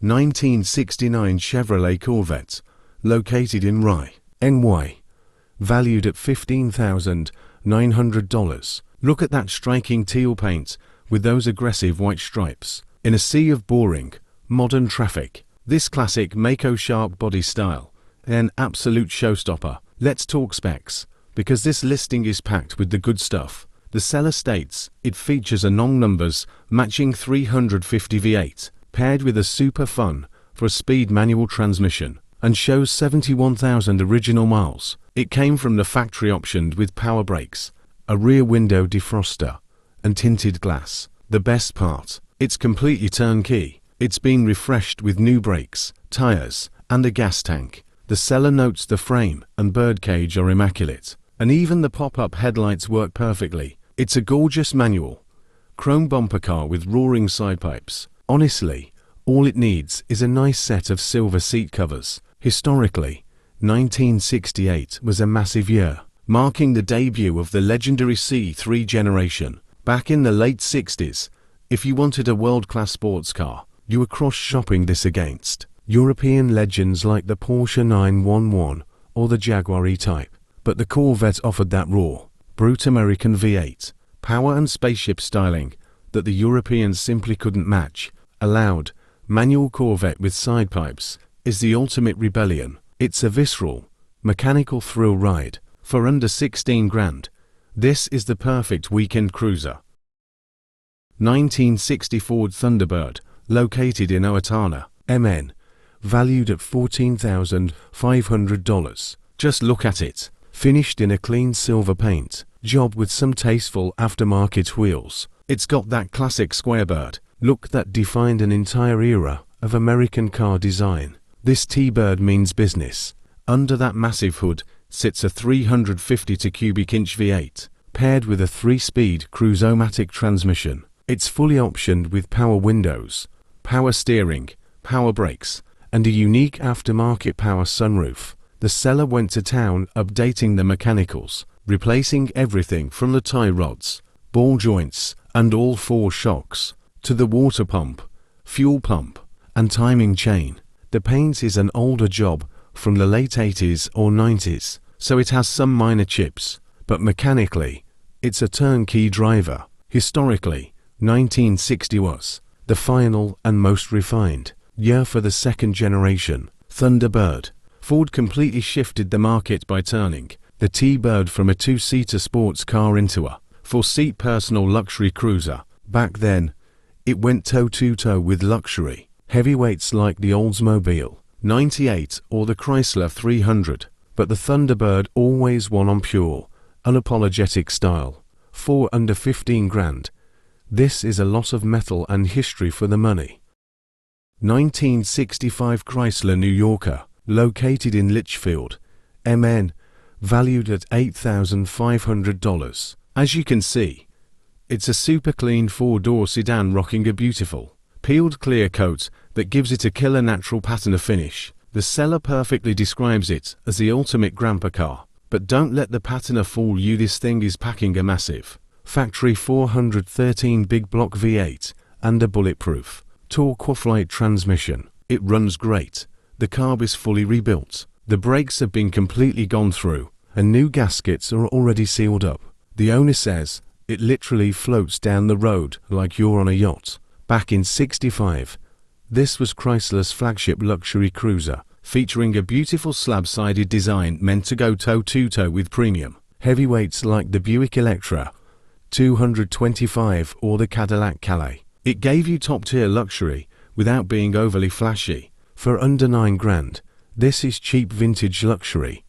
1969 Chevrolet Corvette, located in Rye, NY, valued at $15,900. Look at that striking teal paint with those aggressive white stripes. In a sea of boring, modern traffic, this classic Mako shark body style, an absolute showstopper. Let's talk specs, because this listing is packed with the good stuff. The seller states it features a non-numbers matching 350 V8, paired with a super fun for a speed manual transmission, and shows 71,000 original miles. It came from the factory optioned with power brakes, a rear window defroster, and tinted glass. The best part, it's completely turnkey. It's been refreshed with new brakes, tires, and a gas tank. The seller notes the frame and birdcage are immaculate, and even the pop-up headlights work perfectly. It's a gorgeous manual, chrome bumper car with roaring side pipes. Honestly, all it needs is a nice set of silver seat covers. Historically, 1968 was a massive year, marking the debut of the legendary C3 generation. Back in the late 60s, if you wanted a world-class sports car, you were cross-shopping this against European legends like the Porsche 911 or the Jaguar E-Type. But the Corvette offered that raw, brute American V8, power and spaceship styling that the Europeans simply couldn't match. A loud, manual Corvette with side pipes is the ultimate rebellion. It's a visceral, mechanical thrill ride. For under 16 grand, this is the perfect weekend cruiser. 1960 Ford Thunderbird, located in Owatonna, MN, valued at $14,500. Just look at it. Finished in a clean silver paint job with some tasteful aftermarket wheels. It's got that classic square bird look that defined an entire era of American car design. This T-Bird means business. Under that massive hood sits a 352 cubic inch V8, paired with a 3-speed cruise-o-matic transmission. It's fully optioned with power windows, power steering, power brakes, and a unique aftermarket power sunroof. The seller went to town updating the mechanicals, replacing everything from the tie rods, ball joints, and all 4 shocks, to the water pump, fuel pump, and timing chain. The paint is an older job from the late 80s or 90s, so it has some minor chips, but mechanically, it's a turnkey driver. Historically, 1960 was the final and most refined year for the second generation Thunderbird. Ford completely shifted the market by turning the T-Bird from a 2-seater sports car into a 4-seat personal luxury cruiser. Back then, it went toe-to-toe with luxury heavyweights like the Oldsmobile 98 or the Chrysler 300, but the Thunderbird always won on pure, unapologetic style. For under 15 grand, this is a lot of metal and history for the money. 1965 Chrysler New Yorker, located in Litchfield, MN, valued at $8,500. As you can see, it's a super clean 4-door sedan rocking a beautiful, peeled clear coat that gives it a killer natural patina finish. The seller perfectly describes it as the ultimate grandpa car. But don't let the patina fool you, this thing is packing a massive, factory 413 big block V8 and a bulletproof, torque-flight transmission. It runs great. The carb is fully rebuilt. The brakes have been completely gone through, and new gaskets are already sealed up. The owner says it literally floats down the road like you're on a yacht. Back in '65, this was Chrysler's flagship luxury cruiser, featuring a beautiful slab-sided design meant to go toe-to-toe with premium heavyweights like the Buick Electra 225 or the Cadillac Calais. It gave you top-tier luxury without being overly flashy. For under 9 grand, this is cheap vintage luxury.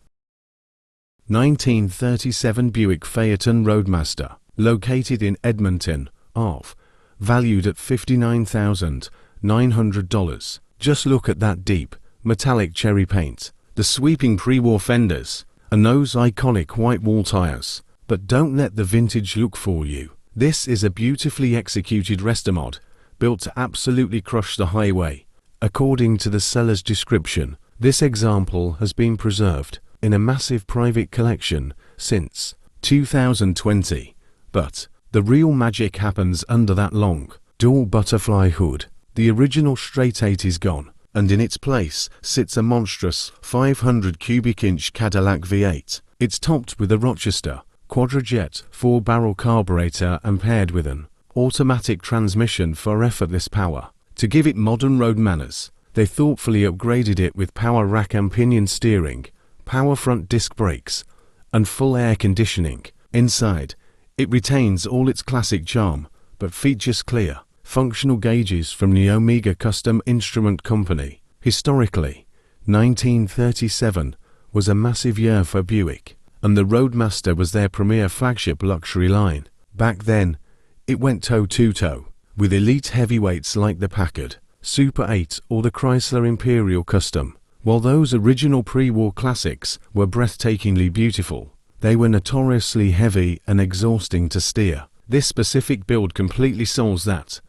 1937 Buick Phaeton Roadmaster, located in Edmonton, ARV, valued at $59,900. Just look at that deep, metallic cherry paint, the sweeping pre-war fenders, and those iconic white wall tires. But don't let the vintage look fool you. This is a beautifully executed restomod, built to absolutely crush the highway. According to the seller's description, this example has been preserved in a massive private collection since 2020. But the real magic happens under that long, dual butterfly hood. The original straight 8 is gone, and in its place sits a monstrous 500 cubic inch Cadillac V8. It's topped with a Rochester Quadrajet 4-barrel carburetor and paired with an automatic transmission for effortless power. To give it modern road manners, they thoughtfully upgraded it with power rack and pinion steering, power front disc brakes, and full air conditioning. Inside, it retains all its classic charm, but features clear, functional gauges from the Omega Custom Instrument Company. Historically, 1937 was a massive year for Buick, and the Roadmaster was their premier flagship luxury line. Back then, it went toe-to-toe with elite heavyweights like the Packard Super 8 or the Chrysler Imperial Custom. While those original pre-war classics were breathtakingly beautiful, they were notoriously heavy and exhausting to steer. This specific build completely solves that,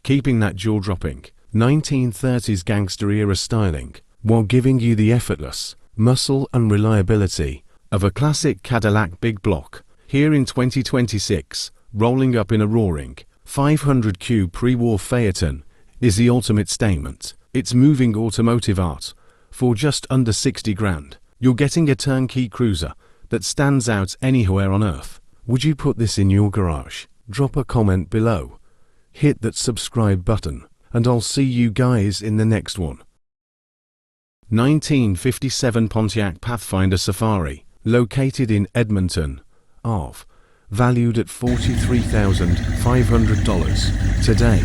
keeping that jaw-dropping 1930s gangster-era styling, while giving you the effortless muscle and reliability of a classic Cadillac big block. Here in 2026, rolling up in a roaring 500 pre-war Phaeton is the ultimate statement. It's moving automotive art. For just under 60 grand, you're getting a turnkey cruiser that stands out anywhere on earth. Would you put this in your garage? Drop a comment below. Hit that subscribe button, and I'll see you guys in the next one. 1957 Pontiac Pathfinder Safari, located in Edmonton, ARV, valued at $43,500. Today,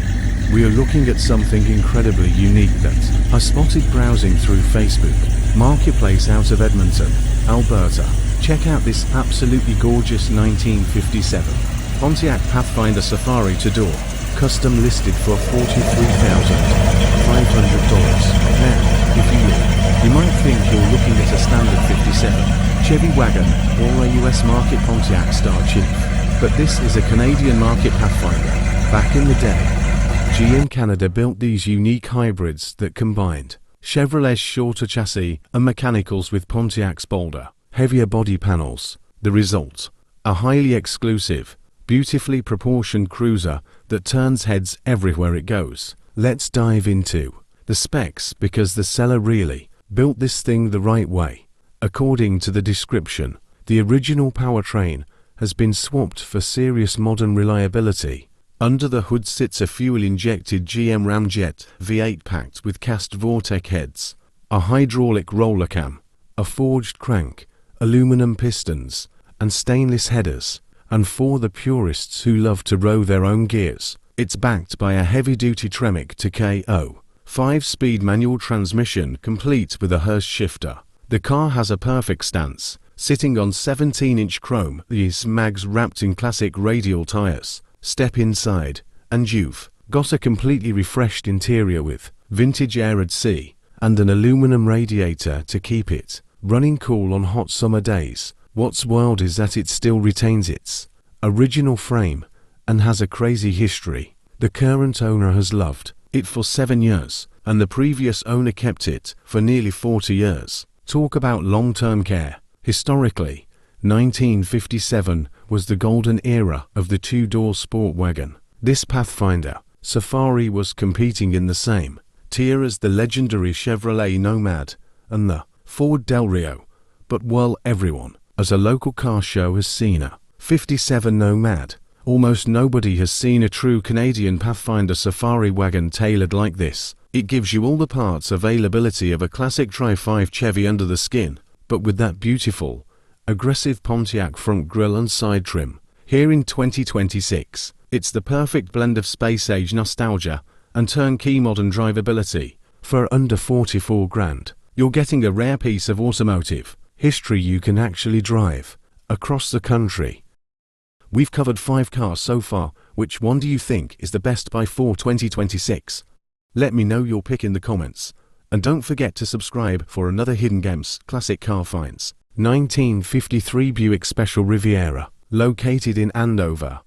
we are looking at something incredibly unique that I spotted browsing through Facebook Marketplace out of Edmonton, Alberta. Check out this absolutely gorgeous 1957 Pontiac Pathfinder Safari two-door, custom listed for $43,500. Now, if you look, you might think you're looking at a standard 57 Chevy wagon or a US market Pontiac Star Chief, but this is a Canadian market Pathfinder. Back in the day, GM Canada built these unique hybrids that combined Chevrolet's shorter chassis and mechanicals with Pontiac's bolder, heavier body panels. The result, a highly exclusive, beautifully proportioned cruiser that turns heads everywhere it goes. Let's dive into the specs, because the seller really built this thing the right way. According to the description, the original powertrain has been swapped for serious modern reliability. Under the hood sits a fuel-injected GM Ramjet V8 packed with cast Vortec heads, a hydraulic roller cam, a forged crank, aluminum pistons, and stainless headers. And for the purists who love to row their own gears, it's backed by a heavy-duty Tremec to KO 5-speed manual transmission complete with a Hurst shifter. The car has a perfect stance, sitting on 17-inch chrome these mags wrapped in classic radial tires. Step inside, and you've got a completely refreshed interior with vintage airad sea and an aluminum radiator to keep it running cool on hot summer days. What's wild is that it still retains its original frame and has a crazy history. The current owner has loved it for 7 years, and the previous owner kept it for nearly 40 years. Talk about long-term care. Historically, 1957 was the golden era of the two-door sport wagon. This Pathfinder Safari was competing in the same tier as the legendary Chevrolet Nomad and the Ford Del Rio, but while everyone as a local car show has seen a 57 Nomad, almost nobody has seen a true Canadian Pathfinder Safari wagon tailored like this. It gives you all the parts availability of a classic Tri-5 Chevy under the skin, but with that beautiful, aggressive Pontiac front grille and side trim. Here in 2026, it's the perfect blend of space-age nostalgia and turnkey modern drivability. For under 44 grand, you're getting a rare piece of automotive history you can actually drive across the country. We've covered 5 cars so far. Which one do you think is the best buy for 2026? Let me know your pick in the comments. And don't forget to subscribe for another Hidden Gems classic car finds. 1953 Buick Special Riviera, located in Andover,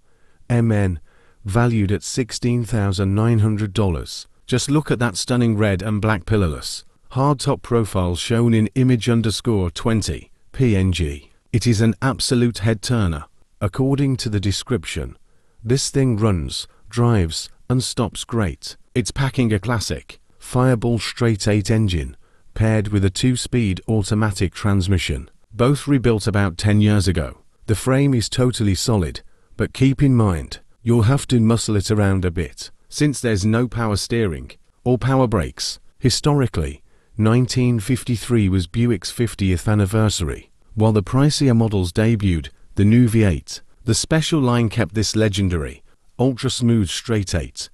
MN, valued at $16,900. Just look at that stunning red and black pillarless hardtop profile shown in image_20 PNG. It is an absolute head turner. According to the description, this thing runs, drives, and stops great. It's packing a classic Fireball straight-8 engine paired with a 2-speed automatic transmission, both rebuilt about 10 years ago. The frame is totally solid, but keep in mind, you'll have to muscle it around a bit, since there's no power steering or power brakes. Historically, 1953 was Buick's 50th anniversary. While the pricier models debuted, the new V8, the special line kept this legendary, ultra-smooth straight-8.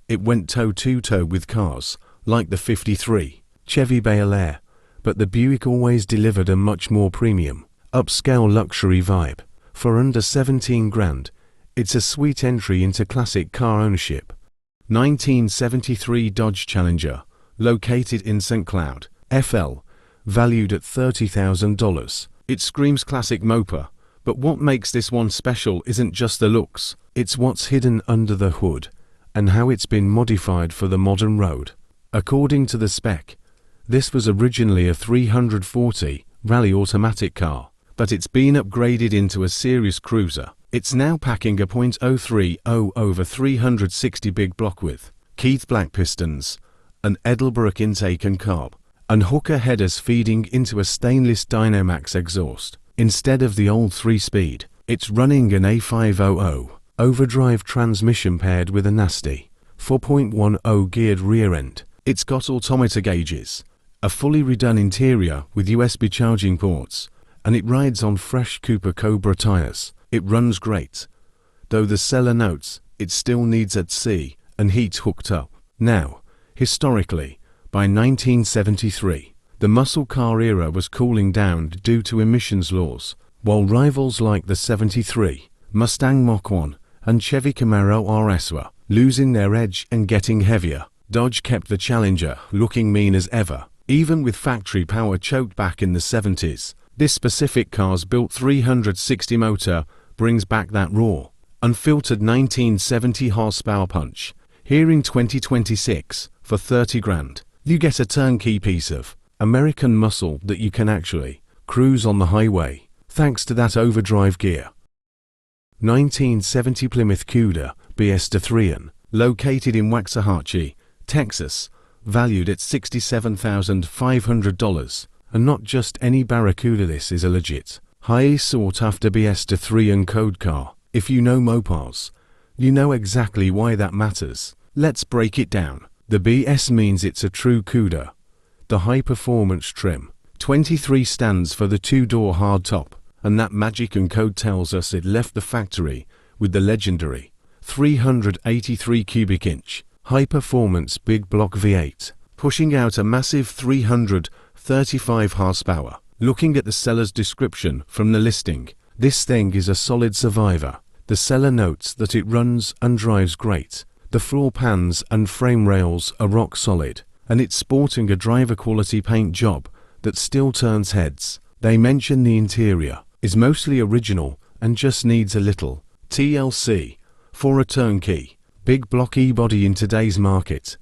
It went toe-to-toe with cars like the 53 Chevy Bel Air, but the Buick always delivered a much more premium, upscale luxury vibe. For under 17 grand, it's a sweet entry into classic car ownership. 1973 Dodge Challenger, located in St. Cloud, FL, valued at $30,000. It screams classic moper, but what makes this one special isn't just the looks, it's what's hidden under the hood and how it's been modified for the modern road. According to the spec, this was originally a 340 rally automatic car, but it's been upgraded into a serious cruiser. It's now packing a .030 over 360 big block with Keith Black pistons, an Edelbrock intake and carb, and hooker headers feeding into a stainless Dynamax exhaust. Instead of the old 3-speed, it's running an A500 overdrive transmission paired with a nasty 4.10 geared rear end. It's got autometer gauges, a fully redone interior with USB charging ports, and it rides on fresh Cooper Cobra tires. It runs great, though the seller notes it still needs at sea and heat hooked up. Now, historically, by 1973, the muscle car era was cooling down due to emissions laws, while rivals like the 73 Mustang Mach-1 and Chevy Camaro RS were losing their edge and getting heavier. Dodge kept the Challenger looking mean as ever, even with factory power choked back in the 70s. This specific car's built 360 motor brings back that raw, unfiltered 1970 horsepower punch. Here in 2026, for 30 grand, you get a turnkey piece of American muscle that you can actually cruise on the highway, thanks to that overdrive gear. 1970 Plymouth Cuda BS3, located in Waxahachie, Texas, valued at $67,500. And not just any Barracuda, this is a legit, highly sought after BS3 code car. If you know Mopars, you know exactly why that matters. Let's break it down. The BS means it's a true Cuda. The high performance trim, 23 stands for the 2-door hardtop, and that magic and code tells us it left the factory with the legendary 383 cubic inch high performance big block V8, pushing out a massive 335 horsepower. Looking at the seller's description from the listing, this thing is a solid survivor. The seller notes that it runs and drives great. The floor pans and frame rails are rock solid, and it's sporting a driver quality paint job that still turns heads. They mention the interior is mostly original and just needs a little TLC for a turnkey big block e-body in today's market.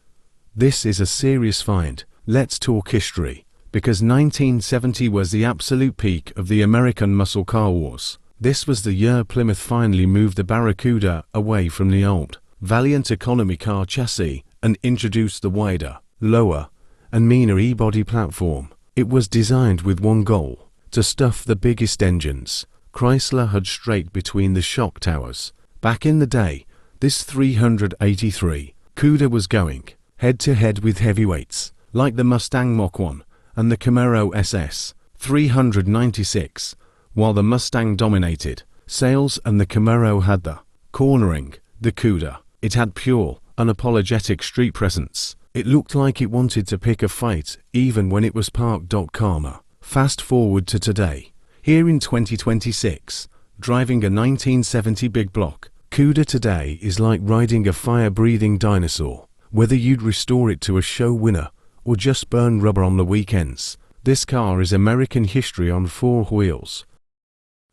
This is a serious find. Let's talk history, because 1970 was the absolute peak of the American muscle car wars. This was the year Plymouth finally moved the Barracuda away from the old Valiant economy car chassis and introduced the wider, lower, and meaner e-body platform. It was designed with one goal: to stuff the biggest engines Chrysler had straight between the shock towers. Back in the day, this 383 Cuda was going head-to-head with heavyweights like the Mustang Mach-1 and the Camaro SS 396, while the Mustang dominated sales and the Camaro had the cornering. The Cuda, it had pure, unapologetic street presence. It looked like it wanted to pick a fight even when it was parked. Karma. Fast forward to today. Here in 2026, driving a 1970 big block Cuda today is like riding a fire-breathing dinosaur. Whether you'd restore it to a show winner or just burn rubber on the weekends, this car is American history on 4 wheels.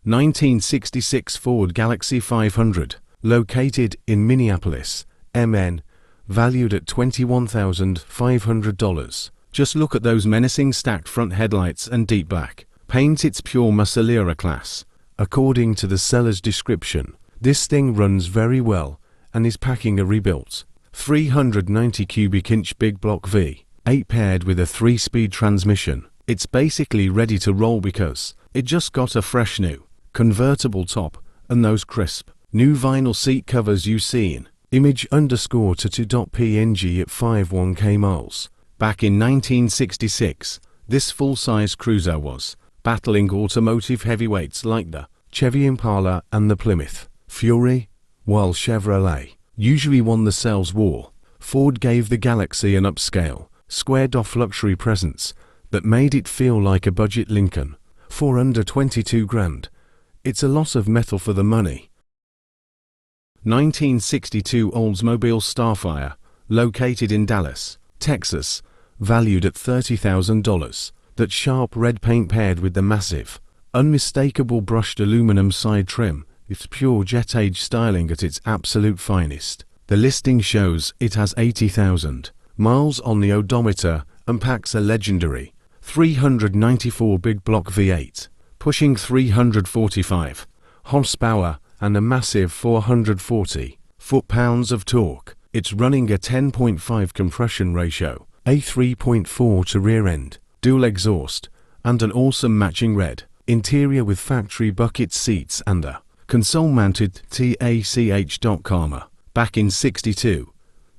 1966 Ford Galaxy 500, located in Minneapolis, MN, valued at $21,500. Just look at those menacing stacked front headlights and deep black paint. It's pure muscle class. According to the seller's description, this thing runs very well and is packing a rebuilt 390 cubic inch big block V8 paired with a 3-speed transmission. It's basically ready to roll because it just got a fresh new convertible top and those crisp new vinyl seat covers you seen. Image_to2.png at 51k miles. Back in 1966, this full-size cruiser was battling automotive heavyweights like the Chevy Impala and the Plymouth Fury, while Chevrolet usually won the sales war. Ford gave the Galaxy an upscale, squared-off luxury presence that made it feel like a budget Lincoln for under 22 grand. It's a lot of metal for the money. 1962 Oldsmobile Starfire, located in Dallas, Texas, valued at $30,000. That sharp red paint paired with the massive, unmistakable brushed aluminum side trim, it's pure jet age styling at its absolute finest. The listing shows it has 80,000 miles on the odometer and packs a legendary 394 big block V8, pushing 345 horsepower and a massive 440 foot-pounds of torque. It's running a 10.5 compression ratio, a 3.4 to rear end, dual exhaust, and an awesome matching red interior with factory bucket seats and a console-mounted TACH. Back in '62,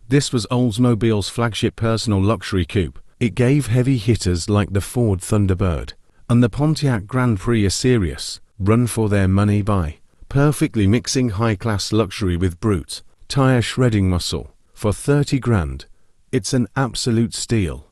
this was Oldsmobile's flagship personal luxury coupe. It gave heavy hitters like the Ford Thunderbird and the Pontiac Grand Prix a serious run for their money by perfectly mixing high-class luxury with brute, tire shredding muscle. For 30 grand, it's an absolute steal.